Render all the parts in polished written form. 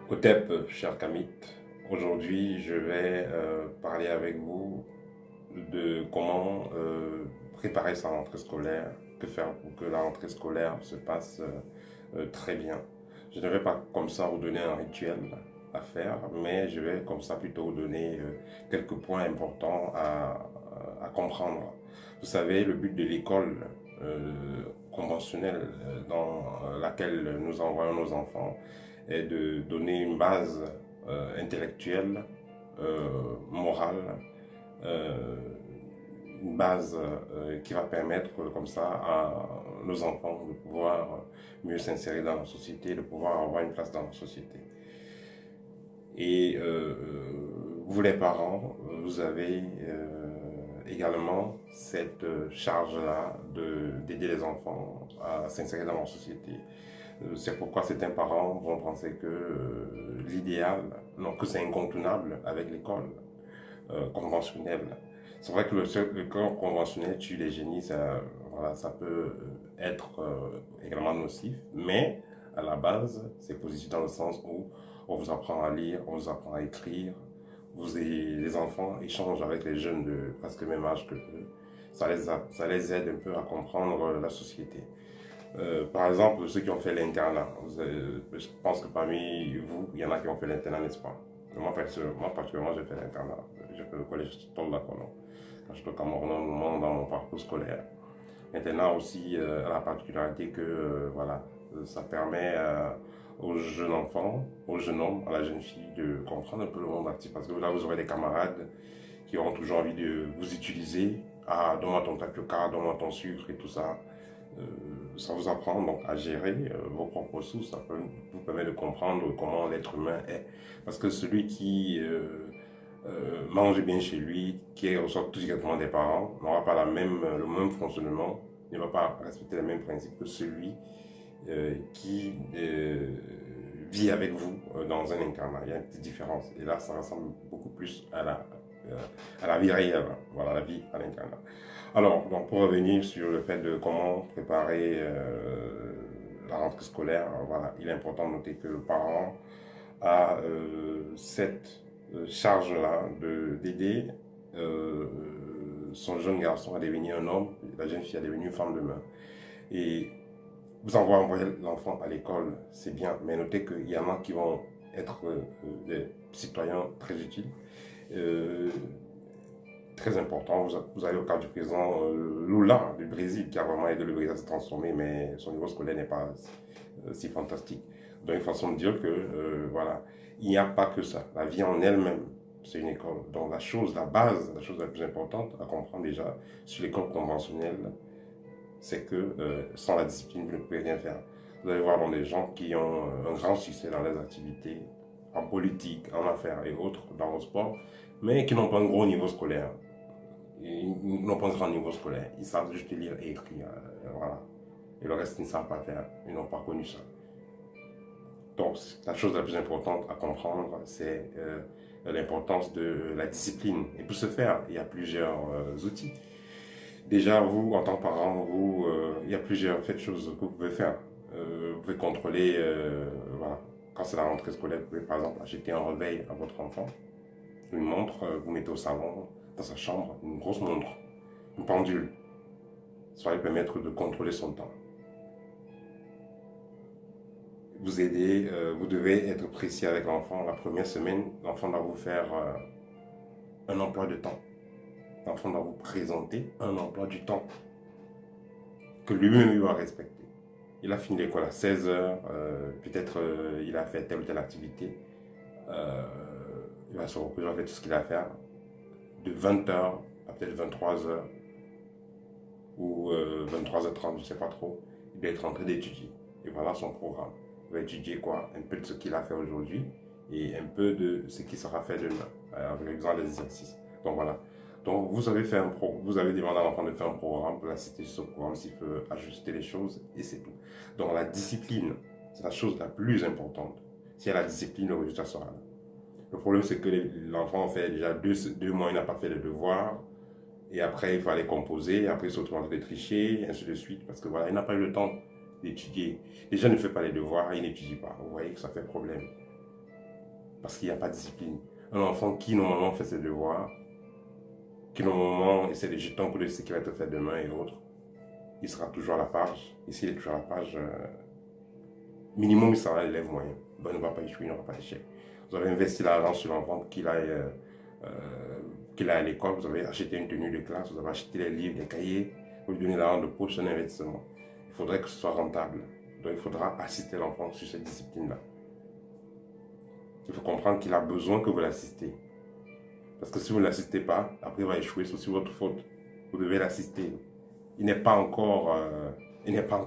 Otep, cher Kamit, aujourd'hui je vais parler avec vous de comment préparer sa rentrée scolaire, que faire pour que la rentrée scolaire se passe très bien. Je ne vais pas comme ça vous donner un rituel à faire, mais je vais comme ça plutôt vous donner quelques points importants à comprendre. Vous savez, le but de l'école conventionnelle dans laquelle nous envoyons nos enfants est de donner une base intellectuelle, morale, euh, une base qui va permettre comme ça à nos enfants de pouvoir mieux s'insérer dans la société, de pouvoir avoir une place dans la société. Et vous les parents, vous avez également cette charge-là d'aider les enfants à s'insérer dans la société. C'est pourquoi certains parents vont penser que l'idéal, non, que c'est incontournable avec l'école conventionnelle. C'est vrai que l'école conventionnelle tue les génies, ça, voilà, ça peut être également nocif, mais à la base, c'est positif dans le sens où on vous apprend à lire, on vous apprend à écrire, les enfants échangent avec les jeunes de presque le même âge que eux. Ça les aide un peu à comprendre la société. Par exemple, ceux qui ont fait l'internat, je pense que parmi vous, il y en a qui ont fait l'internat, n'est-ce pas? Moi, particulièrement, j'ai fait l'internat. J'ai fait le collège Toldakono, quand j'étais au Cameroun, un moment dans mon parcours scolaire. L'internat aussi a la particularité que voilà, ça permet aux jeunes enfants, aux jeunes hommes, à la jeune fille de comprendre un peu le monde actif. Parce que là, vous aurez des camarades qui auront toujours envie de vous utiliser. Ah, donne-moi ton tapioca, donne-moi ton sucre et tout ça. Ça vous apprend donc à gérer vos propres ressources, ça peut vous permettre de comprendre comment l'être humain est. Parce que celui qui mange bien chez lui, qui reçoit tout directement des parents, n'aura pas le même fonctionnement, ne va pas respecter les mêmes principes que celui qui vit avec vous dans un internat. Il y a une petite différence. Et là, ça ressemble beaucoup plus à la vie réelle, voilà, la vie à l'internat. Alors, donc pour revenir sur le fait de comment préparer la rentrée scolaire, voilà, il est important de noter que le parent a cette charge-là d'aider son jeune garçon à devenir un homme, la jeune fille à devenir une femme demain. Et vous envoyer l'enfant à l'école, c'est bien, mais notez qu'il y en a qui vont être des citoyens très utiles. Très important. Vous avez au cas du président Lula du Brésil qui a vraiment aidé le Brésil à se transformer, mais son niveau scolaire n'est pas si fantastique. Donc, une façon de dire que, voilà, il n'y a pas que ça. La vie en elle-même, c'est une école. Donc, la base, la chose la plus importante à comprendre déjà sur l'école conventionnelle, c'est que sans la discipline, vous ne pouvez rien faire. Vous allez voir dans des gens qui ont un grand succès dans les activités, en politique, en affaires et autres, dans le sport, mais qui n'ont pas un gros niveau scolaire. Ils n'ont pas un grand niveau scolaire. Ils savent juste lire et écrire. Voilà. Et le reste, ils ne savent pas faire. Ils n'ont pas connu ça. Donc, la chose la plus importante à comprendre, c'est l'importance de la discipline. Et pour ce faire, il y a plusieurs outils. Déjà, vous, en tant que parent, il y a plusieurs choses que vous pouvez faire. Vous pouvez contrôler, voilà, quand c'est la rentrée scolaire, vous pouvez par exemple acheter un réveil à votre enfant, une montre, vous mettez au salon, dans sa chambre, une grosse montre, une pendule. Ça va lui permettre de contrôler son temps. Vous aidez, vous devez être précis avec l'enfant. La première semaine, l'enfant doit vous faire un emploi de temps. L'enfant doit vous présenter un emploi du temps que lui-même va respecter. Il a fini l'école à 16 heures, peut-être il a fait telle ou telle activité. Il va se reposer avec tout ce qu'il a à faire. De 20 heures à peut-être 23 heures ou 23h30, je ne sais pas trop, il va être en train d'étudier. Et voilà son programme. Il va étudier quoi? Un peu de ce qu'il a fait aujourd'hui et un peu de ce qui sera fait demain, avec l'exemple des exercices. Donc voilà. Donc vous avez demandé à l'enfant de faire un programme, pour l'assister sur ce programme, s'il peut ajuster les choses et c'est tout. Donc la discipline, c'est la chose la plus importante. S'il y a la discipline, le résultat sera là. Le problème, c'est que l'enfant fait déjà deux mois, il n'a pas fait les devoirs. Et après, il faut aller composer. Après, il se retrouve en train de tricher, et ainsi de suite. Parce que voilà, il n'a pas eu le temps d'étudier. Déjà, il ne fait pas les devoirs, il n'étudie pas. Vous voyez que ça fait problème. parce qu'il n'y a pas de discipline. Un enfant qui normalement fait ses devoirs, qui normalement essaie de jeter un coup de ce qu'il va te faire demain et autres, il sera toujours à la page. Et s'il est toujours à la page, minimum il sera l'élève moyen. Ben, il ne va pas échouer, il n'aura pas d'échec. Vous avez investi l'argent sur l'enfant qu'il aille à l'école, vous avez acheté une tenue de classe, vous avez acheté les livres, les cahiers, vous lui donnez l'argent de poche, c'est un investissement. Il faudrait que ce soit rentable. Donc il faudra assister l'enfant sur cette discipline-là. Il faut comprendre qu'il a besoin que vous l'assistez. Parce que si vous ne l'assistez pas, après il va échouer, c'est aussi votre faute. Vous devez l'assister. Il n'est pas encore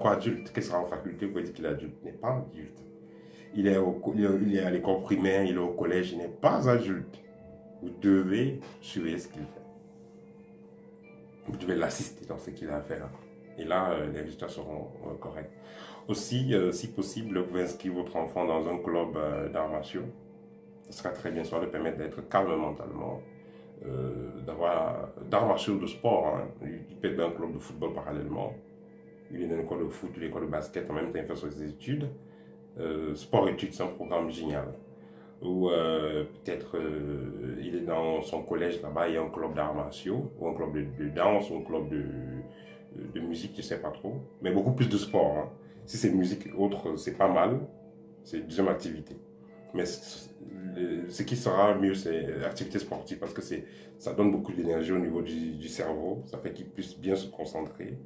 adulte. Qu'est-ce sera en faculté, vous pouvez dire qu'il est adulte. Il n'est pas adulte. Il est à l'école primaire, il est au collège, il n'est pas adulte. Vous devez surveiller ce qu'il fait. Vous devez l'assister dans ce qu'il a à faire. Et là, les résultats seront corrects. Aussi, si possible, vous pouvez inscrire votre enfant dans un club d'arts martiaux. Ce sera très bien, ça va lui permettre d'être calme mentalement, d'avoir d'arts martiaux de sport. Hein. Il peut être dans un club de football parallèlement. Il est dans l'école de foot ou l'école de basket en même temps, il fait ses études. Sport-études, c'est un programme génial. Ou peut-être il est dans son collège là-bas, il y a un club d'arts martiaux, ou un club de danse, ou un club de musique, je ne sais pas trop. Mais beaucoup plus de sport. Hein. Si c'est musique autre, c'est pas mal. C'est une deuxième activité. Mais ce qui sera mieux, c'est l'activité sportive parce que ça donne beaucoup d'énergie au niveau du cerveau. Ça fait qu'il puisse bien se concentrer.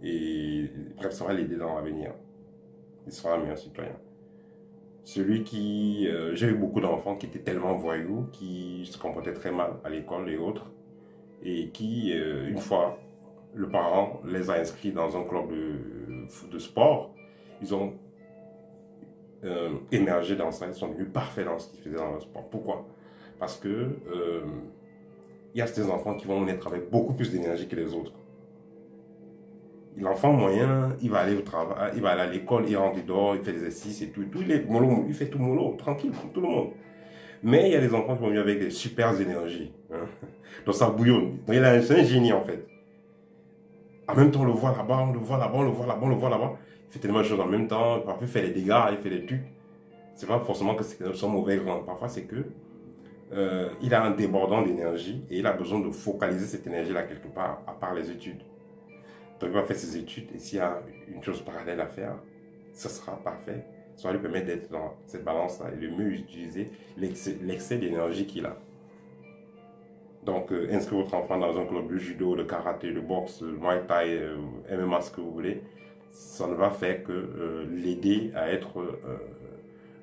Et bref, ça va l'aider dans l'avenir. Il sera un meilleur citoyen. Celui qui... j'ai eu beaucoup d'enfants qui étaient tellement voyous, qui se comportaient très mal à l'école et autres. Et qui, une fois, le parent les a inscrits dans un club de sport, ils ont émergé dans ça, ils sont devenus parfaits dans ce qu'ils faisaient dans le sport. Pourquoi? Parce que il y a ces enfants qui vont naître avec beaucoup plus d'énergie que les autres. L'enfant moyen, il va aller au travail, il va aller à l'école, il rentre dehors, il fait des exercices et tout il est mollo, il fait tout mollo, tranquille, comme tout le monde. Mais il y a des enfants qui vont venir avec des super énergies. Hein? Donc ça bouillonne. Donc c'est un génie en fait. En même temps, on le voit là-bas, on le voit là-bas, on le voit là-bas, on le voit là-bas. Il fait tellement de choses en même temps. Parfois, il fait des dégâts, il fait des trucs. C'est pas forcément que c'est son mauvais grand. Parfois, c'est que il a un débordant d'énergie et il a besoin de focaliser cette énergie-là quelque part, à part les études. Donc, il va faire ses études et s'il y a une chose parallèle à faire, ce sera parfait. Ça va lui permettre d'être dans cette balance-là et de mieux utiliser l'excès d'énergie qu'il a. Donc, inscrivez votre enfant dans un club de judo, de karaté, de boxe, de muay thai, MMA, ce que vous voulez. Ça ne va faire que l'aider à être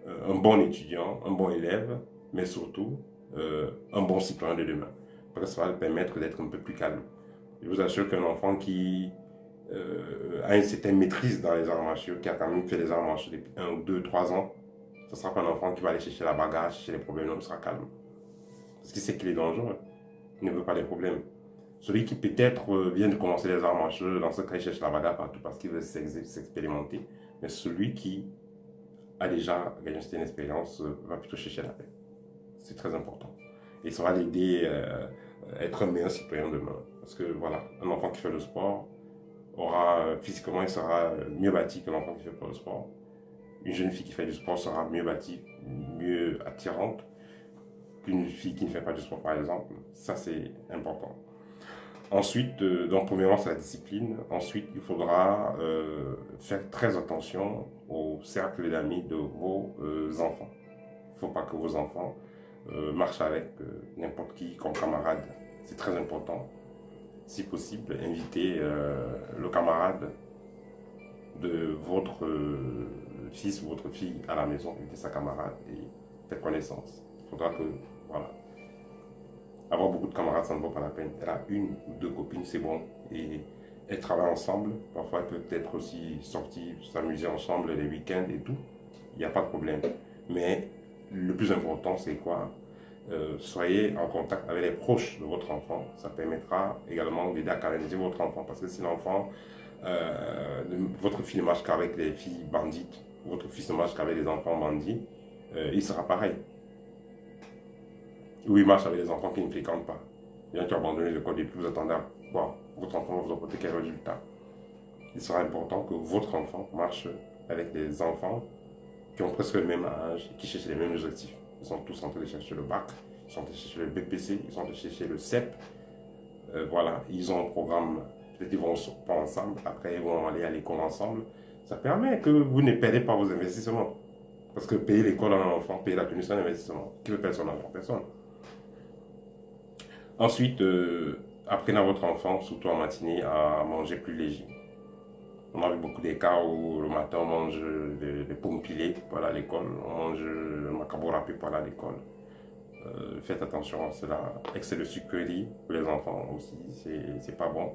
un bon étudiant, un bon élève, mais surtout un bon citoyen de demain. Parce que ça va lui permettre d'être un peu plus calme. Je vous assure qu'un enfant qui a une certaine maîtrise dans les arts martiaux, qui a quand même fait les arts martiaux depuis 1, 2, 3 ans, ce ne sera pas un enfant qui va aller chercher la bagarre, chercher les problèmes, non, il sera calme. Parce qu'il sait qu'il est dangereux. Il ne veut pas les problèmes. Celui qui peut-être vient de commencer les arts martiaux, dans ce cas, il cherche la bagarre partout parce qu'il veut s'expérimenter. Mais celui qui a déjà gagné cette expérience va plutôt chercher la paix. C'est très important. Et ça va l'aider à être un meilleur citoyen demain. Parce que voilà, un enfant qui fait le sport aura physiquement, il sera mieux bâti que l'enfant qui ne fait pas le sport. Une jeune fille qui fait du sport sera mieux bâtie, mieux attirante qu'une fille qui ne fait pas du sport, par exemple. Ça, c'est important. Ensuite, donc premièrement, c'est la discipline. Ensuite, il faudra faire très attention au cercle d'amis de vos enfants. Il ne faut pas que vos enfants marchent avec n'importe qui comme camarade. C'est très important. Si possible, invitez le camarade de votre fils ou votre fille à la maison, invitez sa camarade et faites connaissance. Il faudra que, voilà. Avoir beaucoup de camarades, ça ne vaut pas la peine. Elle a une ou deux copines, c'est bon. Et elles travaillent ensemble. Parfois, elles peuvent être aussi sorties, s'amuser ensemble les week-ends et tout. Il n'y a pas de problème. Mais le plus important, c'est quoi? Soyez en contact avec les proches de votre enfant. Ça permettra également d'aider à canaliser votre enfant. Parce que si l'enfant, votre fille ne marche qu'avec les filles bandites, votre fils ne marche qu'avec les enfants bandits, il sera pareil. Ou il marche avec les enfants qui ne fréquentent pas. Bien qui ont abandonné l'école et puis vous attendez à quoi? Votre enfant va vous apporter quel résultat? Il sera important que votre enfant marche avec des enfants qui ont presque le même âge et qui cherchent les mêmes objectifs. ils sont tous en train de chercher le bac, ils sont en train de chercher le BPC, ils sont en train de chercher le CEP. Voilà, ils ont un programme, peut-être ils vont pas ensemble, après ils vont aller à l'école ensemble. Ça permet que vous ne perdez pas vos investissements. Parce que payer l'école à un enfant, payer la tenue, c'est un investissement. Qui veut perdre son enfant? Personne. Ensuite, apprenez à votre enfant, surtout en matinée, à manger plus léger. On a vu beaucoup des cas où le matin on mange des pommes pilées pour aller à l'école, on mange le macabre râpé pour aller à l'école. Faites attention à cela. Excès de sucrerie pour les enfants aussi, c'est pas bon.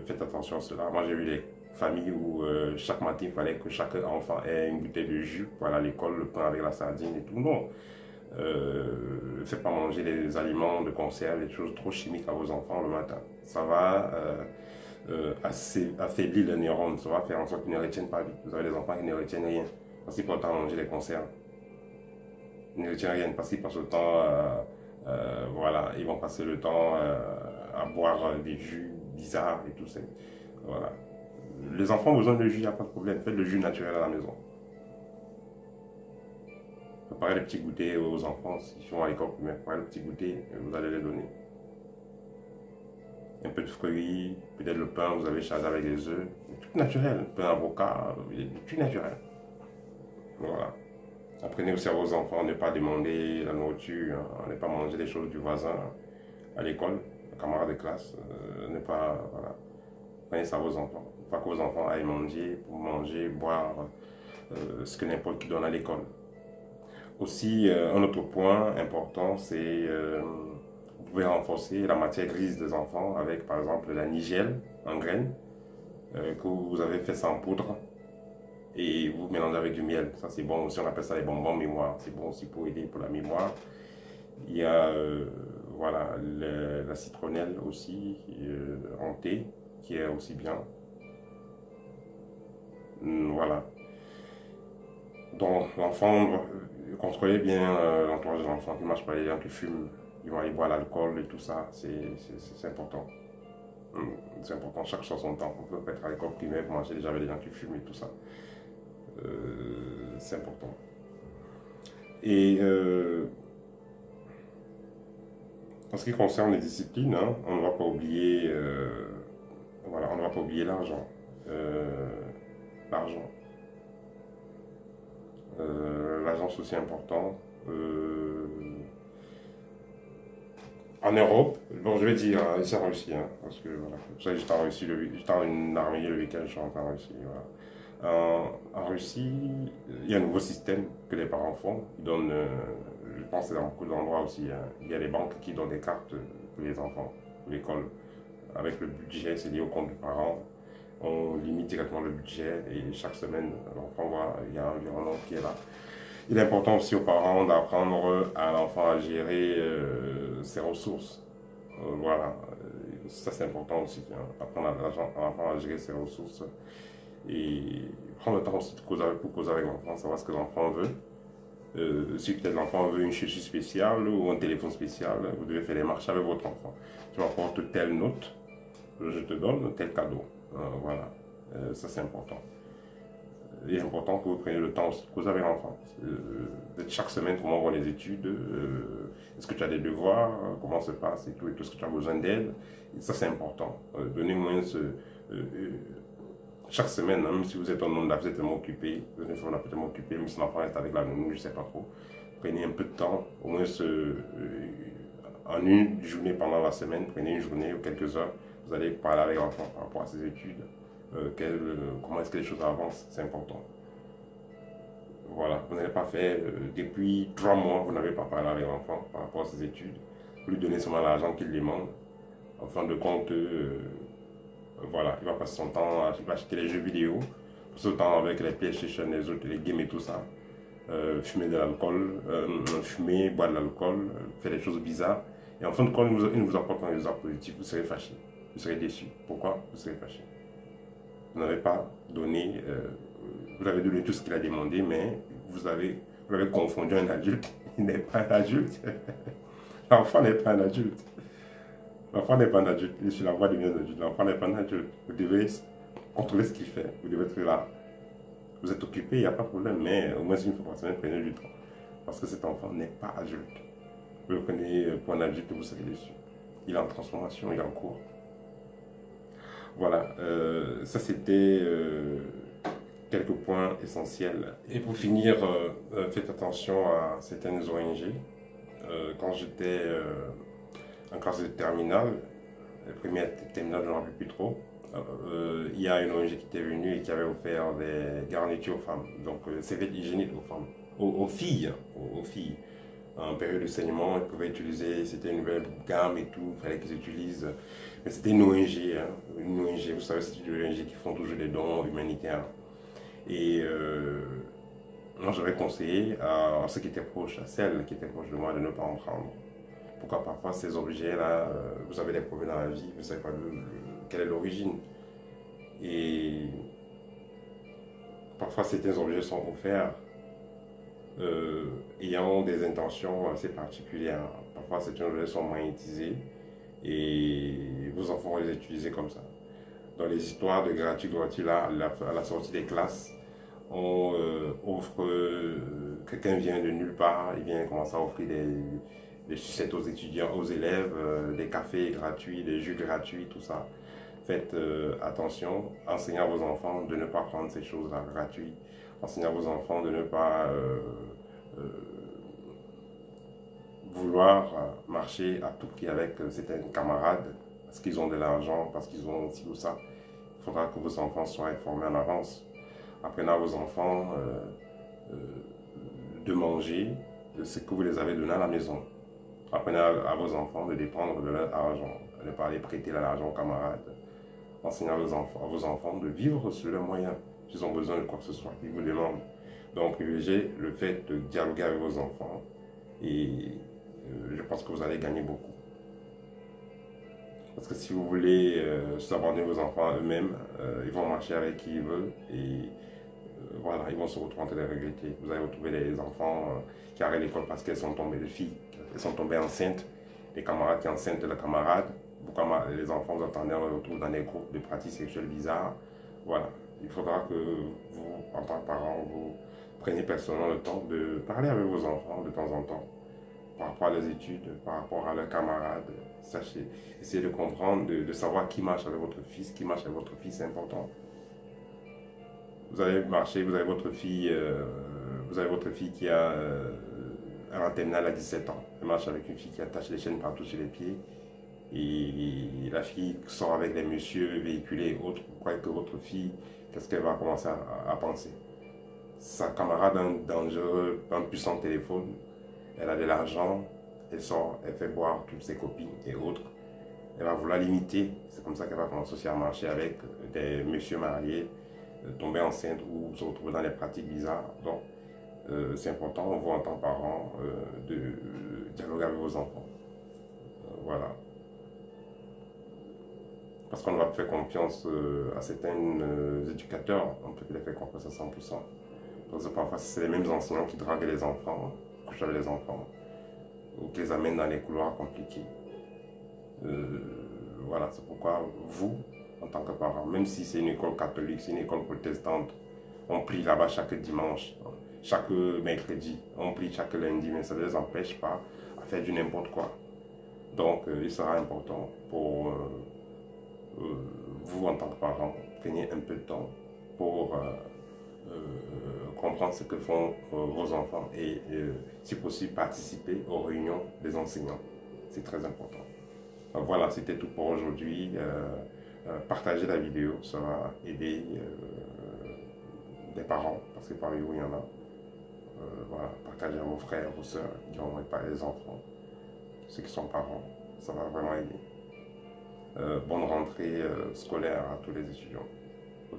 Faites attention à cela. Moi j'ai vu des familles où chaque matin il fallait que chaque enfant ait une bouteille de jus pour aller à l'école, le pain avec la sardine et tout. Non. Faites pas manger des aliments de conserve, des choses trop chimiques à vos enfants le matin. Ça va affaiblir les neurones, ça va faire en sorte qu'ils ne retiennent pas vite. Vous avez des enfants qui ne retiennent rien parce qu'ils peuvent manger des conserves. Ils ne retiennent rien parce qu'ils passent le temps, voilà, ils vont passer le temps à boire des jus bizarres et tout ça. Voilà. Les enfants ont besoin de jus, il n'y a pas de problème. Faites le jus naturel à la maison. Préparez les petits goûters aux enfants, s'ils vont à l'école primaire, préparez les petits goûters, vous allez les donner. Un peu de fruits, peut-être le pain, vous avez chargé avec des œufs, tout naturel, pain avocat, tout naturel. Voilà. Apprenez aussi à vos enfants à ne pas demander la nourriture, à ne pas manger les choses du voisin à l'école, camarades de classe, ne pas, voilà. Prenez ça à vos enfants. Pas que vos enfants aillent manger, pour manger, boire ce que n'importe qui donne à l'école. Aussi, un autre point important, c'est vous pouvez renforcer la matière grise des enfants avec, par exemple, la nigelle en graines que vous avez fait sans poudre et vous mélangez avec du miel. Ça, c'est bon aussi, on appelle ça les bonbons mémoire. C'est bon aussi pour aider pour la mémoire. Il y a voilà, la citronnelle aussi en thé qui est aussi bien. Voilà. Donc, l'enfant, contrôlez bien l'entourage de l'enfant, qui ne marche pas les gens qui fument, qui vont aller boire l'alcool et tout ça, c'est important. C'est important, chaque chose son temps. On peut être à l'école primaire, manger déjà avec les gens qui fument et tout ça. C'est important. Et en ce qui concerne les disciplines, hein, on ne va pas oublier, voilà, on ne va pas oublier l'argent. L'argent. L'argent c'est aussi important. En Europe, bon je vais dire ici en Russie, hein, parce que voilà, j'étais en Russie, j'étais en une armée le week-end, je suis rentré en Russie. Voilà. En Russie, il y a un nouveau système que les parents font. Ils donnent, je pense que dans beaucoup d'endroits aussi, hein, il y a des banques qui donnent des cartes pour les enfants, pour l'école. Avec le budget, c'est lié au compte des parents. On limite directement le budget et chaque semaine, l'enfant voit, il y a un environnement qui est là. Il est important aussi aux parents d'apprendre à l'enfant à gérer ses ressources. Voilà, ça c'est important aussi, hein. Apprendre à l'enfant à gérer ses ressources et prendre le temps aussi pour causer avec l'enfant, savoir ce que l'enfant veut. Si peut-être l'enfant veut une chaussure spéciale ou un téléphone spécial, vous devez faire des marches avec votre enfant. Tu m'apportes telle note, je te donne tel cadeau. Voilà, ça c'est important. Il est important que vous preniez le temps aussi de causer avec l'enfant. Chaque semaine, comment vont les études, est-ce que tu as des devoirs, comment ça se passe et tout, est-ce que tu as besoin d'aide. Ça c'est important. Donnez-moi chaque semaine, hein, même si vous êtes un homme, vous êtes tellement occupé, vous êtes tellement occupé, même si l'enfant reste avec la nounou, je ne sais pas trop. Prenez un peu de temps, au moins en une journée pendant la semaine, prenez une journée ou quelques heures. Vous allez parler avec l'enfant par rapport à ses études, comment est-ce que les choses avancent, c'est important. Voilà, vous n'avez pas fait, depuis 3 mois, vous n'avez pas parlé avec l'enfant par rapport à ses études. Vous lui donnez seulement l'argent qu'il demande. En fin de compte, voilà, il va passer son temps, il va acheter les jeux vidéo, passer son temps avec les PlayStation, les autres, les games et tout ça. Fumer de l'alcool, fumer, boire de l'alcool, faire des choses bizarres. Et en fin de compte, il ne vous apporte un résultat positif, vous serez fâché. Vous serez déçu. Pourquoi? Vous serez fâché. Vous n'avez pas donné, vous avez donné tout ce qu'il a demandé, mais vous avez confondu un adulte. Il n'est pas un adulte. L'enfant n'est pas un adulte. L'enfant n'est pas un adulte. Il est sur la voie de devenir un adulte. L'enfant n'est pas un adulte. Vous devez contrôler ce qu'il fait. Vous devez être là. Vous êtes occupé, il n'y a pas de problème, mais au moins une fois par semaine, prenez du temps. parce que cet enfant n'est pas adulte. Vous le prenez pour un adulte, vous serez déçu. Il est en transformation, il est en cours. Voilà, ça c'était quelques points essentiels. Et pour finir, faites attention à certaines ONG. Quand j'étais en classe de terminale, la première terminale, je ne me rappelle plus trop, il y a une ONG qui était venue et qui avait offert des garnitures aux femmes, donc serviettes hygiéniques aux femmes, aux filles, aux filles. En période de saignement, ils pouvaient utiliser, c'était une nouvelle gamme et tout, il fallait qu'ils utilisent. Mais c'était une ONG, hein, une ONG, vous savez, c'est une ONG qui font toujours des dons humanitaires. Et moi, j'avais conseillé à ceux qui étaient proches, à celles qui étaient proches de moi, de ne pas en prendre. Pourquoi parfois ces objets-là, vous avez des problèmes dans la vie, vous ne savez pas quelle est l'origine. Et parfois certains objets sont offerts ayant des intentions assez particulières. Parfois certains objets sont magnétisés et vos enfants vont les utiliser comme ça. Dans les histoires de gratuit, là, à la sortie des classes, on offre, quelqu'un vient de nulle part, il vient commencer à offrir des sucettes aux étudiants, aux élèves, des cafés gratuits, des jus gratuits, tout ça. Faites attention, enseignez à vos enfants de ne pas prendre ces choses-là gratuites. Enseignez à vos enfants de ne pas vouloir marcher à tout prix avec certains camarades parce qu'ils ont de l'argent, parce qu'ils ont ci ou ça. Il faudra que vos enfants soient informés en avance. Apprenez à vos enfants de manger ce que vous les avez donné à la maison. Apprenez à vos enfants de dépendre de leur argent, de ne pas aller prêter l'argent aux camarades. Enseignez à vos enfants de vivre sur leurs moyens. S'ils ont besoin de quoi que ce soit, ils vous demandent. Donc, privilégiez le fait de dialoguer avec vos enfants et je pense que vous allez gagner beaucoup. Parce que si vous voulez s'abandonner vos enfants à eux-mêmes, ils vont marcher avec qui ils veulent et voilà, ils vont se retrouver en train de regretter. Vous allez retrouver des enfants qui arrêtent l'école parce qu'elles sont tombées, des filles, elles sont tombées enceintes, des camarades qui enceintent leurs camarades. Les enfants, vous entendez, on les retrouve dans des groupes de pratiques sexuelles bizarres. Voilà, il faudra que vous, en tant que parents, vous preniez personnellement le temps de parler avec vos enfants de temps en temps par rapport à leurs études, par rapport à leurs camarades. Sachez, essayez de comprendre, de savoir qui marche avec votre fils, qui marche avec votre fille, c'est important. Vous allez marcher, vous avez votre fille qui a un terminal à 17 ans. Elle marche avec une fille qui attache les chaînes partout sur les pieds. Et la fille sort avec des messieurs véhiculés et autres. Vous croyez que votre fille, qu'est-ce qu'elle va commencer à penser? Sa camarade a un dangereux, un puissant téléphone. Elle a de l'argent. Elle sort, elle fait boire toutes ses copines et autres. Elle va vouloir l'imiter. C'est comme ça qu'elle va commencer aussi à marcher avec des messieurs mariés, tomber enceinte ou se retrouver dans des pratiques bizarres. Donc, c'est important, vous en tant que parents, de dialoguer avec vos enfants. Voilà. Parce qu'on ne va pas faire confiance à certains éducateurs, on peut les faire confiance à 100%. Parce que parfois, c'est les mêmes enseignants qui draguent les enfants, couchent avec les enfants, ou qui les amènent dans les couloirs compliqués. Voilà, c'est pourquoi vous, en tant que parents, même si c'est une école catholique, c'est une école protestante, on prie là-bas chaque dimanche, chaque mercredi, on prie chaque lundi, mais ça ne les empêche pas à faire du n'importe quoi. Donc, il sera important pour vous, en tant que parents, prenez un peu de temps pour comprendre ce que font vos enfants et, si possible, participer aux réunions des enseignants. C'est très important. Donc, voilà, c'était tout pour aujourd'hui. Partagez la vidéo, ça va aider des parents, parce que parmi vous, il y en a. Voilà, partagez à vos frères, vos soeurs qui n'ont pas les enfants, ceux qui sont parents, ça va vraiment aider. Bonne rentrée scolaire à tous les étudiants. Au